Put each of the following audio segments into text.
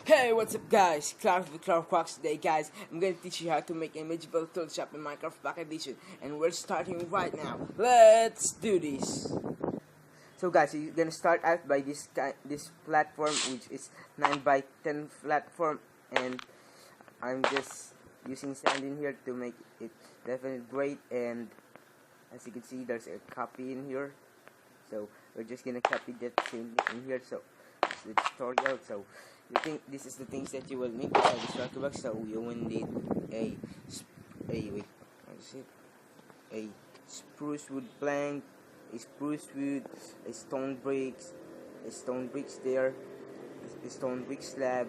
Hey, what's up guys? Clark with Clark Crocs. Today guys, I'm gonna teach you how to make a Medieval tool shop in Minecraft Pack Edition, and we're starting right now. Let's do this. So guys, you're gonna start out by this platform, which is 9 by 10 platform, and I'm just using sand in here to make it definitely great. And as you can see, there's a copy in here, so we're just gonna copy that same thing in here. So it's the tutorial. So you think this is the things that you will need inside the structure box. So you will need a spruce wood plank, a spruce wood, a stone bricks there, a stone brick slab,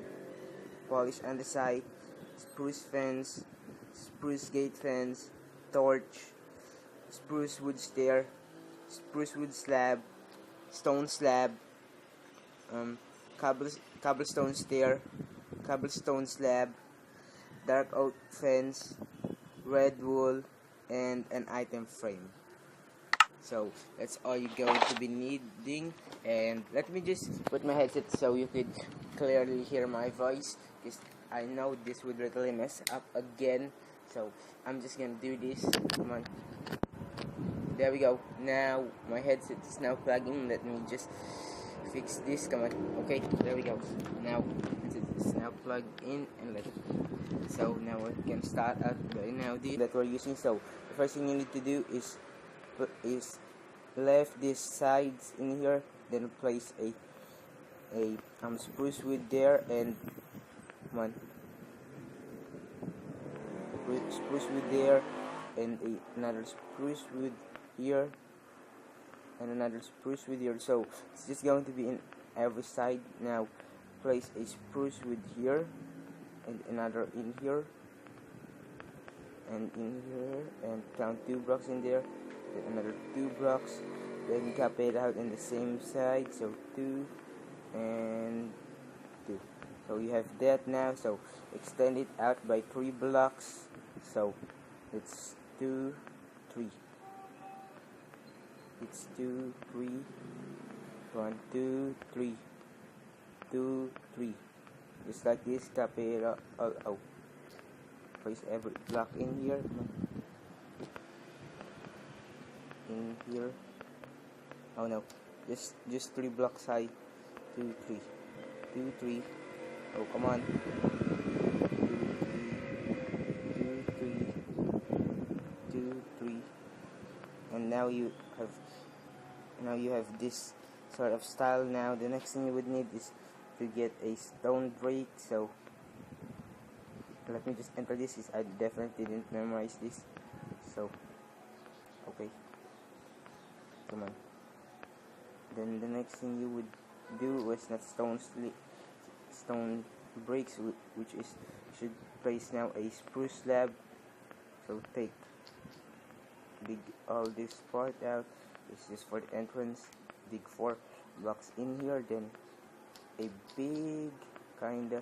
polish on the side, spruce fence, spruce gate fence, torch, spruce wood stair, spruce wood slab, stone slab, cobblestone stair, cobblestone slab, dark oak fence, red wool, and an item frame. So that's all you're going to be needing. And let me just put my headset so you could clearly hear my voice, because I know this would really mess up again. So I'm just gonna do this. Come on. There we go. Now my headset is now plugging. Let me just fix this. Come on. Okay, there we go. Now it's now plugged in, and so now we can start out by now this that we're using. So the first thing you need to do is left these sides in here, then place a spruce wood there, and spruce wood there, and another spruce wood here, and another spruce wood here. So it's just going to be in every side. Now place a spruce wood here, and another in here, and in here, and count 2 blocks in there, then another 2 blocks, then copy it out in the same side. So 2 and 2. So you have that now. So extend it out by 3 blocks. So it's 2 3. It's 2 3. 1 2 3. 2 3. Just like this. Copy it all out. Place every block in here. In here. Oh no, just 3 blocks high. 2 3. 2 3. Oh, come on. 2 3. And now you have this sort of style. Now the next thing you would need is to get a stone break. So let me just enter this, because I definitely didn't memorize this. So okay, come on. Then the next thing you would do was not stone bricks, which is should place now a spruce slab. So dig all this part out. This is for the entrance. Dig 4 blocks in here, then a big kinda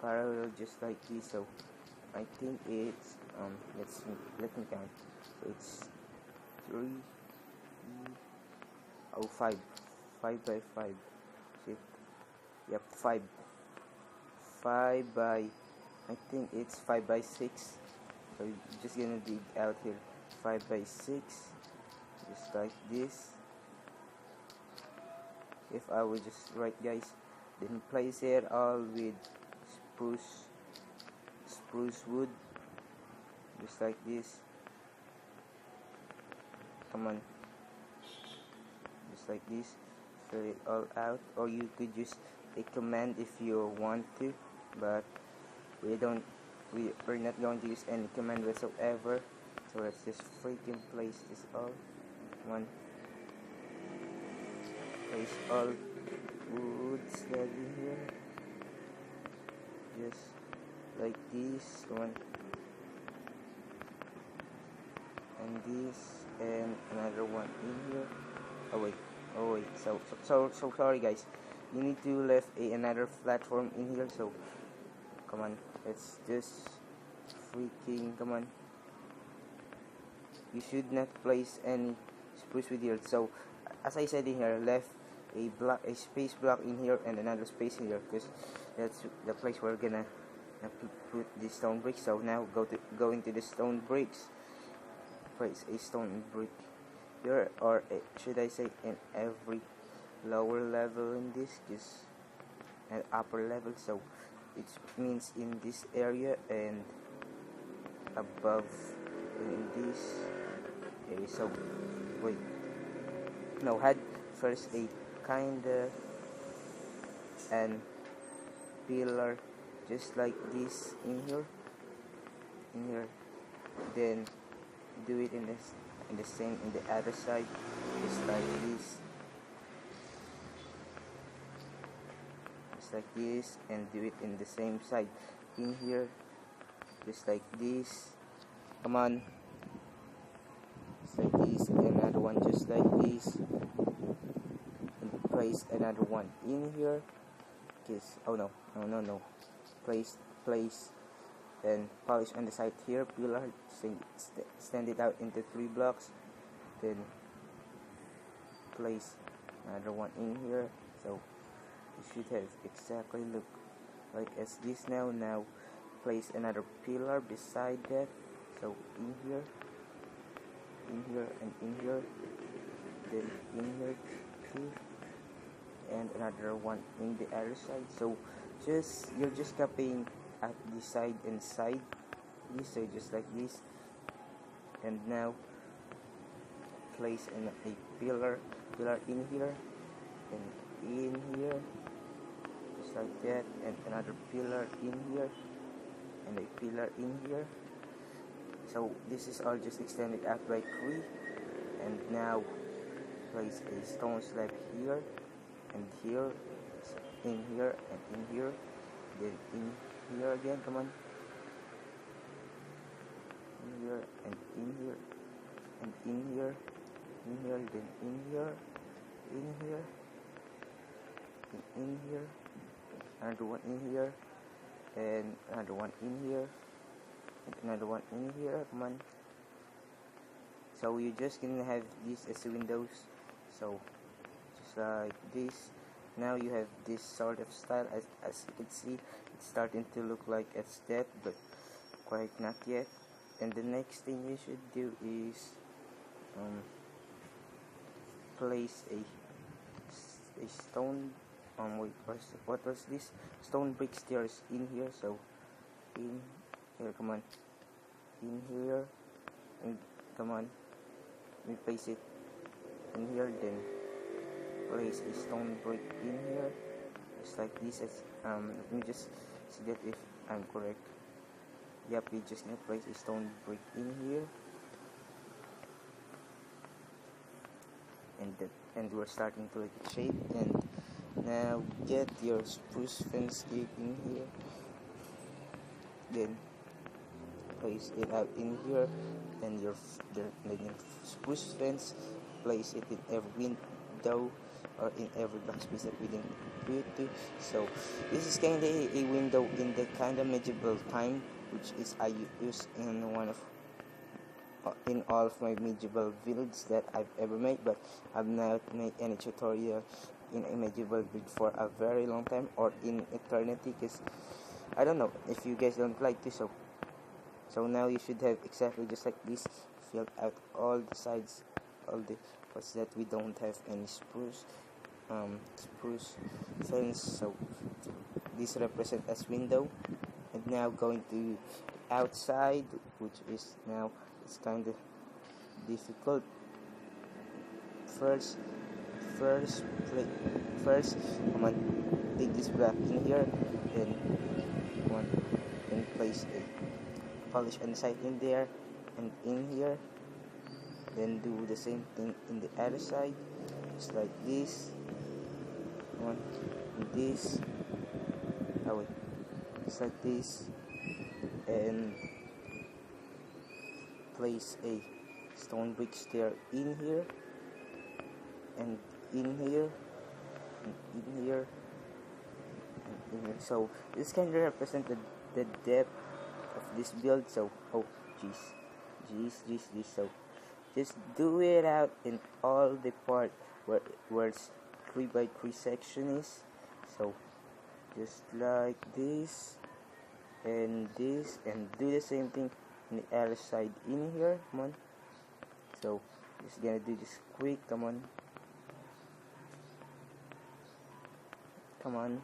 parallel just like this. So I think it's let me count. So it's 5 by 5. See? Yep, 5 by, I think it's 5 by 6. So you're just gonna dig out here 5 by 6, just like this. If I would just write, guys, then place it all with spruce wood, just like this. Come on, just like this. Fill it all out, or you could use a command if you want to, but we're not going to use any command whatsoever. So let's just freaking place this all. Come on, place all wood slab in here, just like this. Come on, and this, and another one in here. Oh wait, so sorry guys, you need to left another platform in here. So come on, let's just freaking, come on. You should not place any spruce with here. So as I said in here, left a space block in here and another space in here, because That's the place we're gonna put the stone bricks. So now going to the stone bricks. Place a stone brick here, or should I say in every lower level in this, just at upper level. So it means in this area and above in this area. So wait, no, had first a kinda and pillar just like this in here, then do it in the same in the other side, just like this, and do it in the same side in here, just like this. Come on, just like this, and another one just like this, and place another one in here. Kiss. Oh no, place and polish on the side here, pillar, stand it out into 3 blocks, then place another one in here. So it should have exactly look like as this. Now place another pillar beside that, so in here, and in here, then in here too, and another one in the other side. So you're just copying at the side and side, so just like this. And now place a pillar in here and in here, just like that, and another pillar in here and a pillar in here. So this is all just extended out by 3. And now place a stone slab here and here, in here and in here, then in here again. Come on, in here and in here and in here, then in here, and in here, another one in here, and another one in here, and another one in here. Come on. So you just gonna have these as windows, so just like this. Now you have this sort of style. As you can see, it's starting to look like it's that, but quite not yet. And the next thing you should do is place a stone wait, what was this, stone brick stairs in here. So in here, come on, in here, and come on, we place it in here, then place a stone brick in here, just like this. As let me just see that if I'm correct. Yep, we just need to place a stone brick in here, and we're starting to like shape. And now get your spruce fence gate in here, then place it out in here, and your spruce fence, place it in every window or in every black space that we didn't put to. So this is kind of a window in the kind of medieval time, which is I use in all of my medieval builds that I've ever made, but I've not made any tutorial in a medieval build for a very long time, or in eternity, because I don't know if you guys don't like this. So now you should have exactly just like this, filled out all the sides, all the parts that we don't have any spruce fence. So this represents as window. And now going to outside, which is now it's kind of difficult. First, come on, take this block in here, then come on, then place a polish on the side in there and in here, then do the same thing in the other side, just like this. Come on, and this. Oh wait, just like this, and place a stone brick stair in here and in here and in here and in here. So this kind of represents the depth of this build. So jeez. So just do it out in all the part where it's 3x3 section is. So just like this and this, and do the same thing on the other side in here. Come on. So just gonna do this quick. Come on. Come on.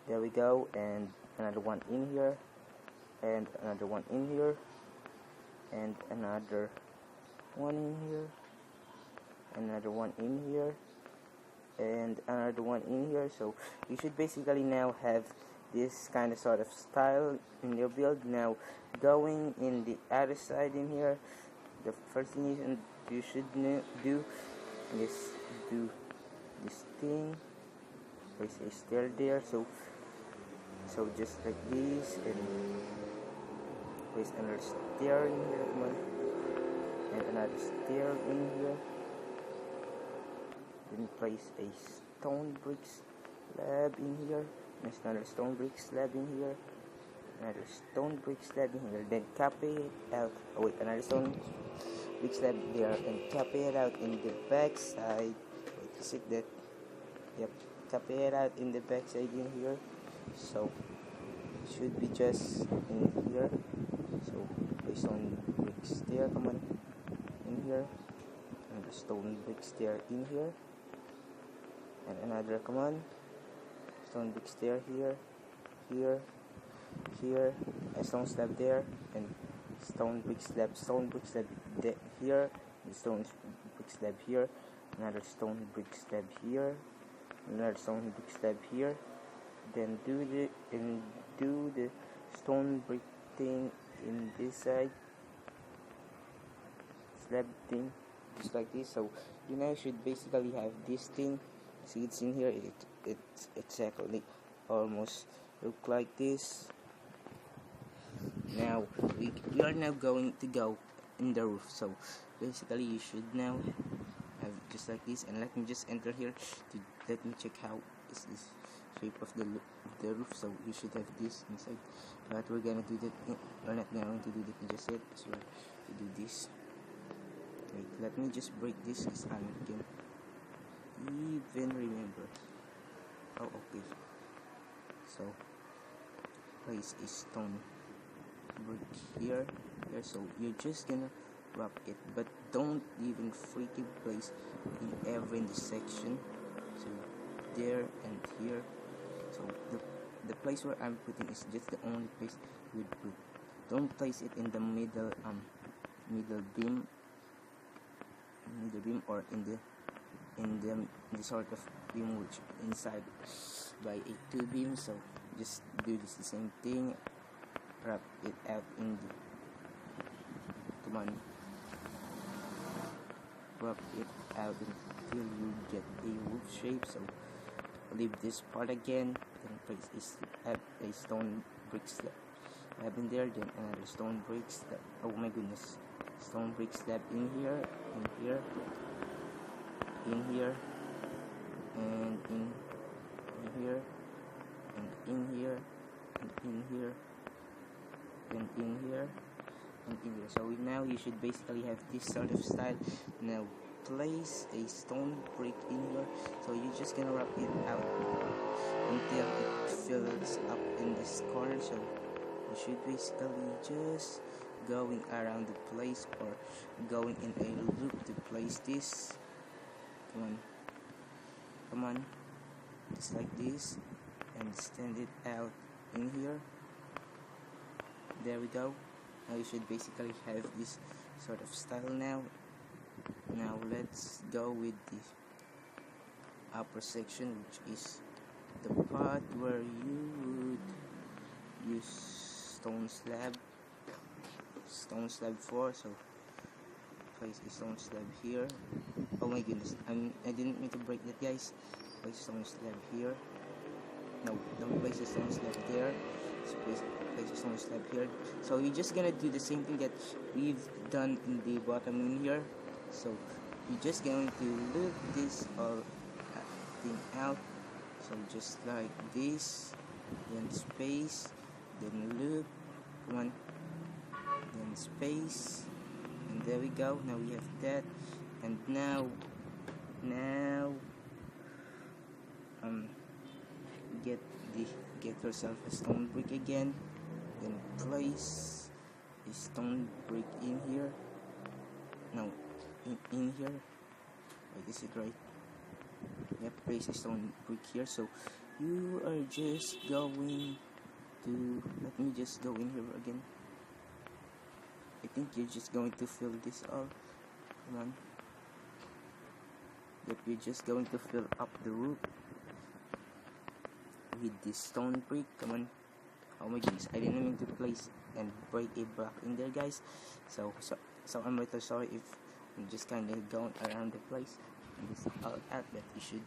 There we go. And another one in here, and another one in here, and another one in here, another one in here, and another one in here. So you should basically now have this kind of sort of style in your build. Now going in the other side in here, the first thing you should do is do this thing. Place a stair there, so just like this, and place another stair in here. Come on. And another stair in here. Then place a stone brick slab in here. There's another stone brick slab in here. Another stone brick slab in here. Then copy it out. Oh wait, another stone brick slab there, and copy it out in the back side. Wait, is it that? Yep. Copy it out in the back side in here. So it should be just in here. So place stone brick stair. Come on. In here, and the stone brick stair in here, and another, come on, stone brick stair here, here, a stone slab there, and stone brick slab here, the stone brick slab here, another stone brick slab here, another stone brick slab here. Then do the stone brick thing in this side, slab thing, just like this. So you now should basically have this thing. See, it's in here. It's exactly almost look like this. Now we are now going to go in the roof. So basically you should now have just like this, and let me just enter here to let me check how is this shape of the roof. So you should have this inside, but we're gonna do that. We're not going to do that just yet. So we do this. Wait, let me just break this because I can even remember. Oh, okay. So place a stone brick here. So you're just gonna wrap it, but don't even freaking place in every intersection. So there and here. So the place where I'm putting is just the only place you would put. Don't place it in the middle beam or in the sort of beam which inside by a two beam. So just do this the same thing, wrap it out in the, come on, wrap it out until you get a roof shape. So leave this part again, then place a stone brick slab in there, then another stone brick slab, oh my goodness, stone brick slab in here, and in here, and in here, and in here, and in here, and in here, and in here. So now you should basically have this sort of style. Now place a stone brick in here. So you're just gonna wrap it out until it fills up in this corner. So you should basically just going around the place or going in a loop to place this. Come on, just like this, and stand it out in here. There we go. Now you should basically have this sort of style now. Now let's go with the upper section, which is the part where you would use stone slab for. So place a stone slab here. Oh my goodness, I didn't mean to break that, guys. Place a stone slab here. No, don't place a stone slab there. So place a stone slab here. So you're just gonna do the same thing that we've done in the bottom in here. So you're just going to loop this all thing out. So just like this, then space, then loop, come on, then space, and there we go. Now we have that, and now get the get yourself a stone brick again, then place a stone brick in here. No, in here. Wait, is it right? Yep, place a stone brick here. So you are just going to, let me just go in here again. I think you're just going to fill this all. Come on. Yep, you're just going to fill up the roof with this stone brick. Come on. Oh my goodness, I didn't mean to place and break a block in there, guys. So I'm really sorry if I'm just kind of going around the place and this all out, but you should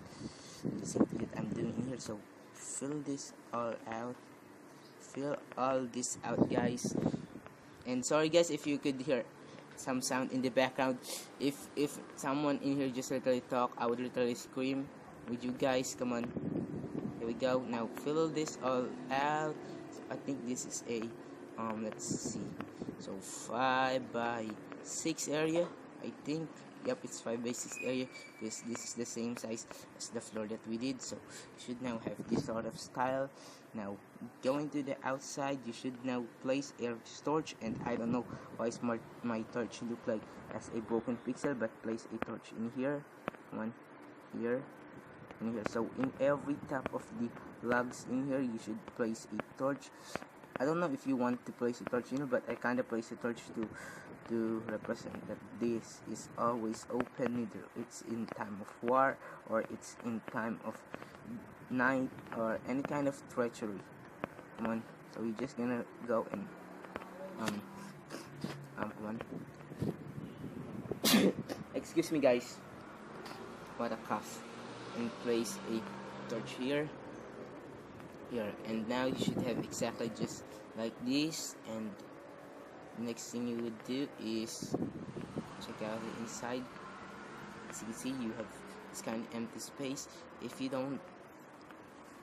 do the same thing that I'm doing in here. So fill this all out. Fill all this out, guys. And sorry guys if you could hear some sound in the background. If someone in here just literally talk, I would literally scream with you guys. Come on, here we go. Now fill this all out. So I think this is a let's see, so 5 by 6 area, I think. Yep, it's 5 by 6 area because this is the same size as the floor that we did. So you should now have this sort of style. Now going to the outside, you should now place a torch, and I don't know why my torch look like as a broken pixel, but place a torch in here, one here and here. So in every top of the logs in here, you should place a torch. I don't know if you want to place a torch, but I kind of place a torch to represent that this is always open, either it's in time of war or it's in time of night or any kind of treachery. Come on, so we're just gonna go and come on. Excuse me guys, what a cough. And place a torch here, and now you should have exactly just like this. And next thing you would do is check out the inside. As you can see, you have this kind of empty space. If you don't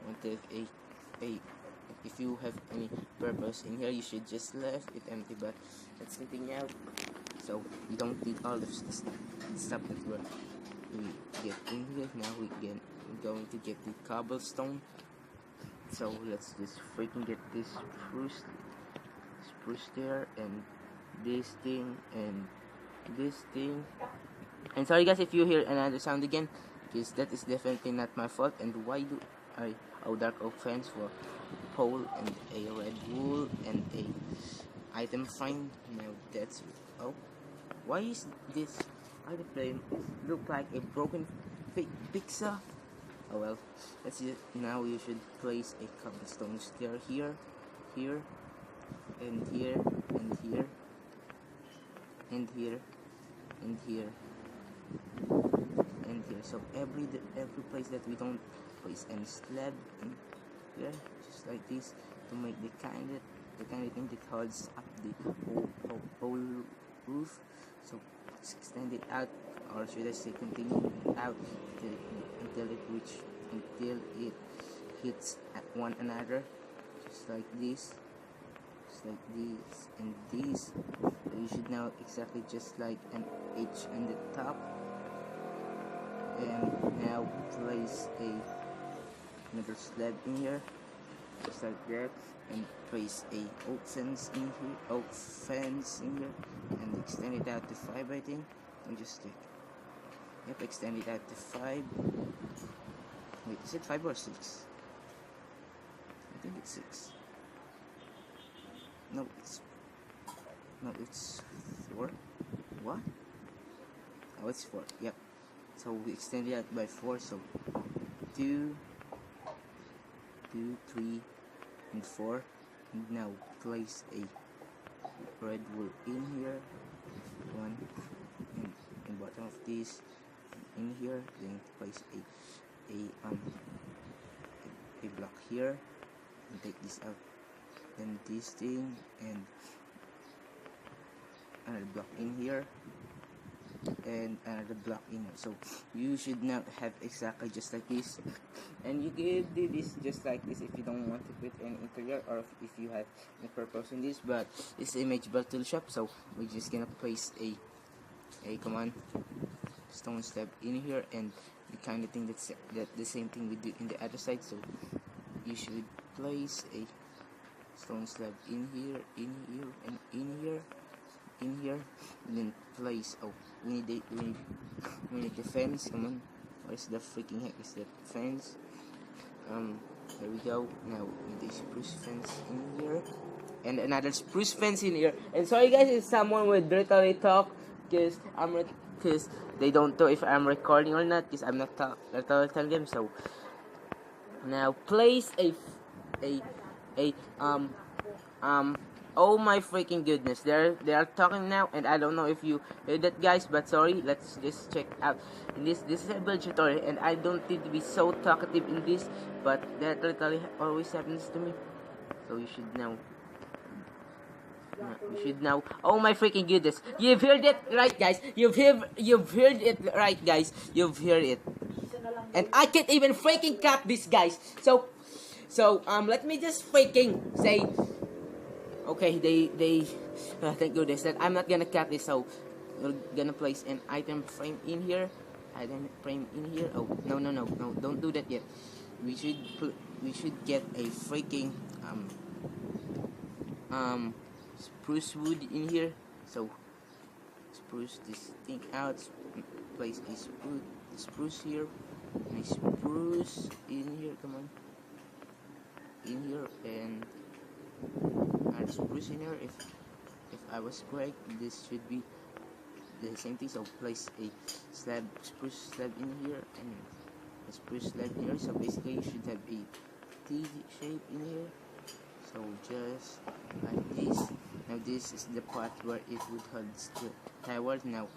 want to have if you have any purpose in here, you should just leave it empty. But let's continue out. So you don't need all of this stuff that we get in here. Now we're going to get the cobblestone. So let's just freaking get this spruce there, and this thing, and this thing. And sorry guys if you hear another sound again, because that is definitely not my fault. And why do I dark oak fence for pole and a red wool and a item frame? Now that's why is this item frame look like a broken pixel? Oh well, let's see. Now you should place a cobblestone stair here, and here, and here, and here, and here, and here. So every place that we don't place any slab in here, just like this, to make the kind of thing that holds up the whole roof. So let's extend it out, or should I say continue out until it hits at one another, just like this, and this. So you should now exactly just like an H on the top, and now place another slab in here, just like that, and place a oak fence in here, and extend it out to 5, I think, and just check. Yep, extend it out to 5. Wait, is it 5 or 6? I think it's 6. No, it's 4. What? Oh, it's 4. Yep. So we extend it out by 4. So 2, 3, and 4. And now place a red wool in here. 1 in bottom of this. In here, then place a block here, and take this out, then this thing, and another block in here, and another block in here. So you should now have exactly just like this, and you can do this just like this if you don't want to put any interior, or if you have any purpose in this. But this image build tool shop, so we're just gonna place a command stone slab in here, and the kind of thing that the same thing we do in the other side. So you should place a stone slab in here, and in here, and then place. Oh, we need the fence. Come on, where's the freaking heck is that fence? There we go. Now with the spruce fence in here, and another spruce fence in here. And sorry guys, if someone would literally talk, because they don't know if I'm recording or not, because I'm not literally telling them. So now place a oh my freaking goodness, they are talking now, and I don't know if you heard that guys, but sorry, let's just check out. And this is a build tutorial, and I don't need to be so talkative in this, but that literally always happens to me. So you should know. Oh my freaking goodness, you've heard it right guys, you've heard it right guys, you've heard it, and I can't even freaking cut this guys. So let me just freaking say, okay, they thank goodness that I'm not gonna cut this. So we're gonna place an item frame in here. Oh no, don't do that yet. We should get a freaking spruce wood in here. So spruce this thing out, place a spruce here, and a spruce in here. Come on, in here, and add spruce in here. If I was correct, this should be the same thing. So place a spruce slab in here, and a spruce slab in here. So basically you should have a T shape in here. So just like this. Now this is the part where it would hold the tower. Now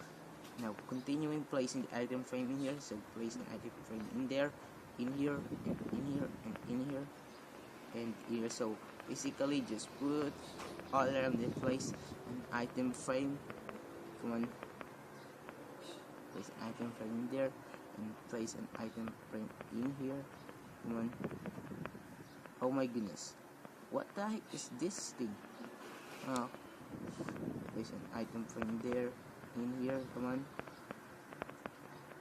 continuing placing the item frame in here. So place an item frame in there, in here, and in here, and in here, and here. So basically just put all around the place an item frame. Come on, place an item frame in there, and place an item frame in here. Come on. Oh my goodness, what the heck is this thing? Oh, place an item frame there, in here. Come on,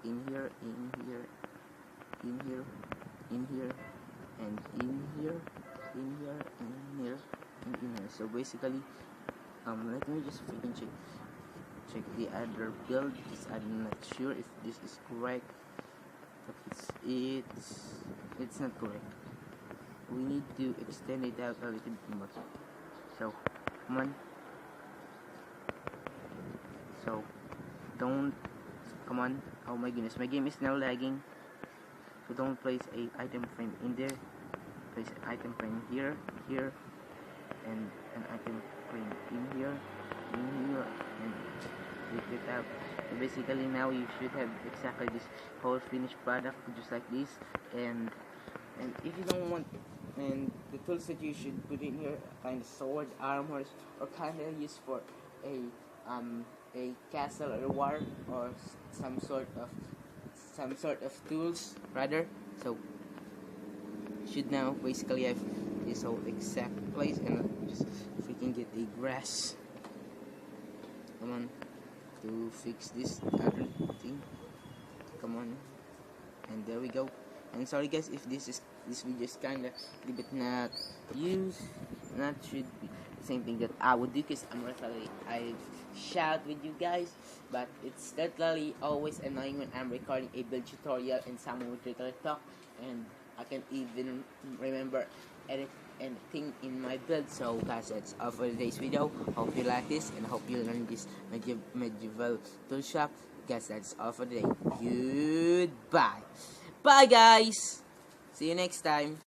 in here, in here, in here, in here, and in here, in here, and in here, and in here. So basically, let me just freaking check the other build, because I'm not sure if this is correct, but it's not correct. We need to extend it out a little bit more. So come on. So come on. Oh my goodness, my game is now lagging. So don't place a item frame in there. Place an item frame here, and an item frame in here, and take it out. So basically now you should have exactly this whole finished product, just like this. And if you don't want, and the tools that you should put in here, kind of sword, armors, or kind of used for a castle or war, or some sort of tools rather. So should now basically have this whole exact place, and just freaking get a grass. Come on, to fix this other thing. Come on, and there we go. And sorry guys if this video is kinda a bit not should be the same thing that I would do, because I shout with you guys, but it's literally always annoying when I'm recording a build tutorial and someone would literally talk, and I can't even remember anything in my build. So guys, that's all for today's video. Hope you like this, and hope you learn this medieval tool shop. Guys, that's all for today. Goodbye. Bye guys. See you next time.